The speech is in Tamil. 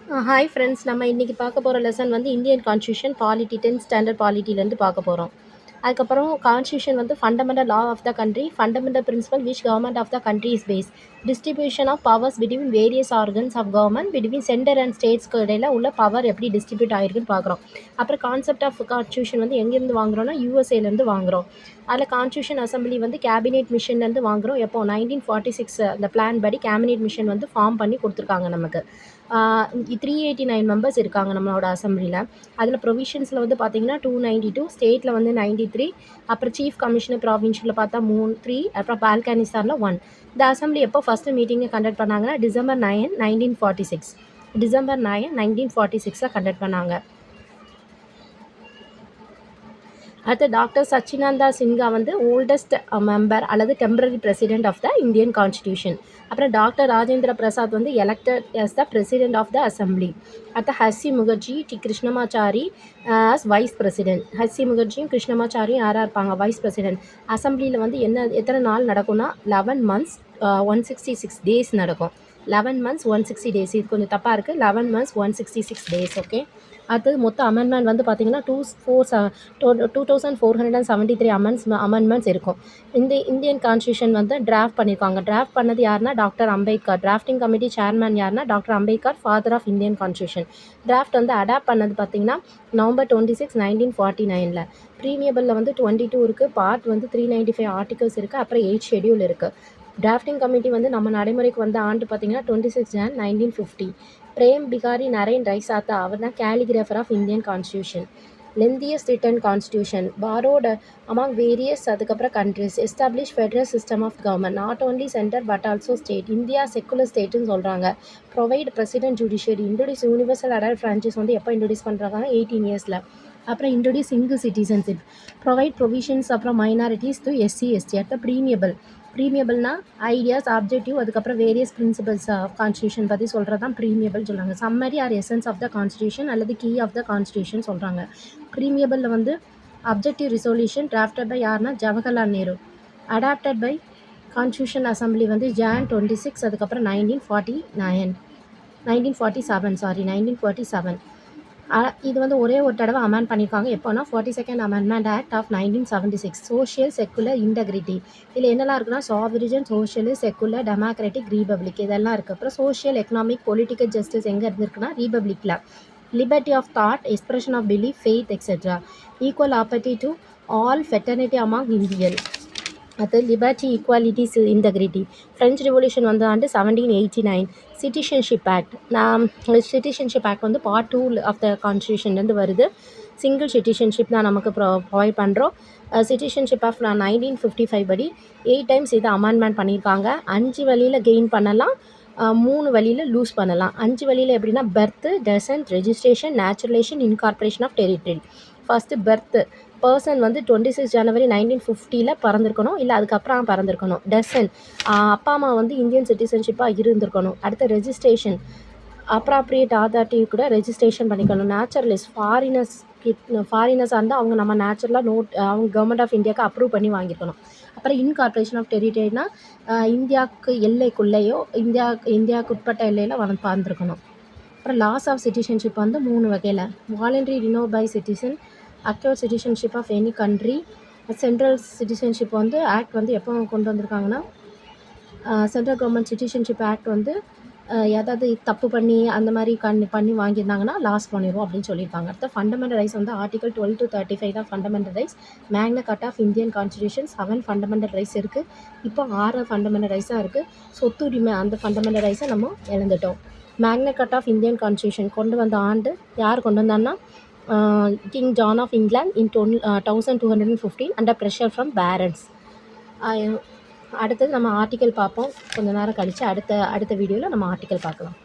ஹாய் ஃப்ரெண்ட்ஸ், நம்ம இன்றைக்கி பார்க்க போகிற லெசன் வந்து Indian constitution polity 10th standard பாலிட்டிலேருந்து பார்க்க போகிறோம். அதுக்கப்புறம் கான்ஸ்டியூஷன் வந்து fundamental law of the country, fundamental principle which government of the country is base, distribution of powers between various organs of government between centre and ஸ்டேட்ஸ்க்கு இடையில உள்ள பவர் எப்படி டிஸ்ட்ரிபியூட் ஆகிருக்குன்னு பார்க்குறோம். அப்புறம் கான்செப்ட் ஆஃப் கான்ஸ்டியூஷன் வந்து எங்கேருந்து வாங்குறோம்னா யூஎஸ்ஏலேருந்து வாங்குகிறோம். அதில் கான்ஸ்டியூஷன் அசம்பிளி வந்து கேபினெட் மிஷன்லேருந்து வாங்குகிறோம். எப்போ 1946 அந்த பிளான் படி கேபினெட் மிஷன் வந்து ஃபார்ம் பண்ணி கொடுத்துருக்காங்க நமக்கு. 389 மெம்பர்ஸ் இருக்காங்க நம்மளோட அசம்பிளியில். அதில் ப்ரொவிஷன்ஸில் வந்து பார்த்திங்கன்னா 292, ஸ்டேட்டில் வந்து 93, அப்புறம் சீஃப் கமிஷனர் ப்ராவின்ஷியலில் பார்த்தா 3, அப்புறம் பால்கானிஸ்தானில் 1. இந்த அசம்பிளி எப்போ ஃபஸ்ட்டு மீட்டிங்கை கண்டக்ட் பண்ணாங்கன்னா December 9, 1946. December 9, 1946 கண்டக்ட் பண்ணாங்க. அடுத்து டாக்டர் சச்சினந்தா சின்ஹா வந்து ஓல்டஸ்ட் மெம்பர் அல்லது temporary president of the Indian constitution. அப்புறம் டாக்டர் ராஜேந்திர பிரசாத் வந்து elected as the president of the assembly. அடுத்து H C Mukherjee Krishnamachari as vice president. H C முகர்ஜியும் கிருஷ்ணமாச்சாரியும் யாராக இருப்பாங்க? Vice president. அசம்பிளியில் வந்து எத்தனை நாள் நடக்கும்னா 11 months 166 days நடக்கும். 11 months 160 days. இது கொஞ்சம் தப்பாக இருக்குது. 11 months 166 days. ஓகே. அடுத்தது மொத்த அமெண்ட்மெண்ட் வந்து பார்த்திங்கன்னா 2473 அமெண்ட்மெண்ட்ஸ் இருக்கும். இந்த இந்தியன் கான்ஸ்டியூஷன் வந்து டிராஃப்ட் பண்ணியிருக்காங்க. டிராஃப்ட் பண்ணது யாருன்னா doctor Ambedkar. Drafting committee chairman யாருன்னா doctor Ambedkar, father of Indian constitution. Draft வந்து அடாப்ட் பண்ணது பார்த்திங்கன்னா November 26, 1949. ப்ரீமியபிளில் வந்து 22 இருக்குது. பார்ட் வந்து 395 ஆர்டிகல்ஸ் இருக்குது. அப்புறம் 8 ஷெடியூல் இருக்குது. டிராஃப்டிங் கமிட்டி வந்து நம்ம நடைமுறைக்கு வந்த ஆண்டு பார்த்திங்கன்னா 26 Jan 1950. பிரேம் பிகாரி நரேன் ரைசாத்தா அவர் தான் calligrapher of Indian constitution. Lengthiest written constitution borrowed among various அதுக்கப்புறம் countries. Establish federal system of government, not only centre but also state. India secular ஸ்டேட்டுன்னு சொல்கிறாங்க. Provide president judiciary. Introduce universal adult franchise வந்து எப்போ இன்ட்ரோடியூஸ் பண்ணுறாங்க? 18 years. அப்புறம் introduce single citizenship. Provide provisions அப்புறம் மைனாரிட்டிஸ் டு SC ST. அடுத்த ப்ரீமியபிள்னா ஐடியாஸ், ஆப்ஜெக்டிவ், அதுக்கப்புறம் வேரியஸ் பிரின்சிபல்ஸ் ஆஃப் கான்ஸ்டியூஷன் பற்றி சொல்கிறது தான் ப்ரீமியபிள் சொல்கிறாங்க. Summary or essence of the constitution அல்லது கீ ஆஃப் த கான்ஸ்டியூஷன் சொல்கிறாங்க. ப்ரீமியபிளில் வந்து அப்ஜெக்டிவ் ரிசொல்யூஷன் டிராஃப்டட் பை யாருன்னா Jawaharlal Nehru. Adopted by constitution assembly வந்து Jan 26, அதுக்கப்புறம் 1947. இது வந்து ஒரே ஒரு தடவை அமெண்ட் பண்ணியிருக்காங்க. எப்போனா 42nd amendment act of 1976. Social secular integrity. இதில் என்னெல்லாம் இருக்குன்னா sovereign, socialist, secular, democratic, republic இதெல்லாம் இருக்குது. அப்புறம் சோஷியல், எக்கனாமிக், பொலிட்டிக்கல் ஜஸ்டிஸ் எங்கே இருந்திருக்குன்னா ரீபப்ளிக்கில். Liberty of thought, expression of belief, faith etcetera. Equal opportunity to all, fraternity among Indian. அது liberty, equality, integrity. French revolution வந்த ஆண்டு 1789. Citizenship act. சிட்டிசன்ஷிப் ஆக்ட் வந்து பார்ட் 2 ஆஃப் த கான்ஸ்டியூஷன்லேருந்து வருது. சிங்கிள் சிட்டிசன்ஷிப் தான் நமக்கு ப்ரொவைட் பண்ணுறோம். சிட்டிசன்ஷிப் ஆஃப் 1955 படி 8 times இதை அமெண்ட்மெண்ட் பண்ணியிருக்காங்க. 5 வழியில் கெயின் பண்ணலாம், 3 வழியில் லூஸ் பண்ணலாம். 5 வழியில் எப்படின்னா birth, descent, registration, naturalisation, incorporation of territory. First birth. Person வந்து 26 January 1950 பிறந்திருக்கணும், இல்லை அதுக்கப்புறம் பிறந்திருக்கணும். டெசன், அப்பா அம்மா வந்து இந்தியன் சிட்டிசன்ஷிப்பாக இருந்திருக்கணும். அடுத்த ரெஜிஸ்ட்ரேஷன், அப்ராப்ரியேட் அத்தாரிட்டி கூட ரெஜிஸ்ட்ரேஷன் பண்ணிக்கணும். நேச்சுரலிஸ்ட், ஃபாரினர்ஸாக இருந்தால் அவங்க நம்ம நேச்சுரலாக அவங்க கவர்மெண்ட் ஆஃப் இந்தியாவுக்கு அப்ரூவ் பண்ணி வாங்கியிருக்கணும். அப்புறம் இன்கார்பரேஷன் ஆஃப் டெரிட்டரினா இந்தியாவுக்கு எல்லைக்குள்ளேயோ இந்தியாவுக்கு உட்பட்ட எல்லையில் பிறந்திருக்கணும். அப்புறம் லாஸ் ஆஃப் சிட்டிசன்ஷிப் வந்து 3 வகையில். Voluntary renounce by citizen, acquired citizenship of any country. Central citizenship வந்து ஆக்ட் வந்து எப்போ கொண்டு வந்திருக்காங்கன்னா சென்ட்ரல் கவர்மெண்ட் சிட்டிசன்ஷிப் ஆக்ட் வந்து ஏதாவது தப்பு பண்ணி அந்த மாதிரி பண்ணி வாங்கியிருந்தாங்கன்னா லாஸ் பண்ணிடுவோம் அப்படின்னு சொல்லியிருக்காங்க. அடுத்த ஃபண்டமெண்டல் ரைட்ஸ் வந்து ஆர்டிகல் 12 to 35 தான் fundamental rights. Magna Carta of Indian constitution 7 fundamental rights இருக்குது. இப்போ 6 ஃபண்டமெண்டல் ரைட்ஸாக இருக்குது. சொத்துரிமை அந்த ஃபண்டமெண்டல் ரைட்ஸை நம்ம இழந்துட்டோம். மேக்னா கார்ட்டா ஆஃப் இந்தியன் கான்ஸ்டியூஷன் கொண்டு வந்த ஆண்டு யார் கொண்டு வந்தான்னா King John of England in 1215 under pressure from barons. அடுத்தது நம்ம ஆர்டிக்கல் பார்ப்போம் கொஞ்சம் நேரம் கழித்து. அடுத்த வீடியோவில் நம்ம ஆர்டிக்கல் பார்க்கலாம்.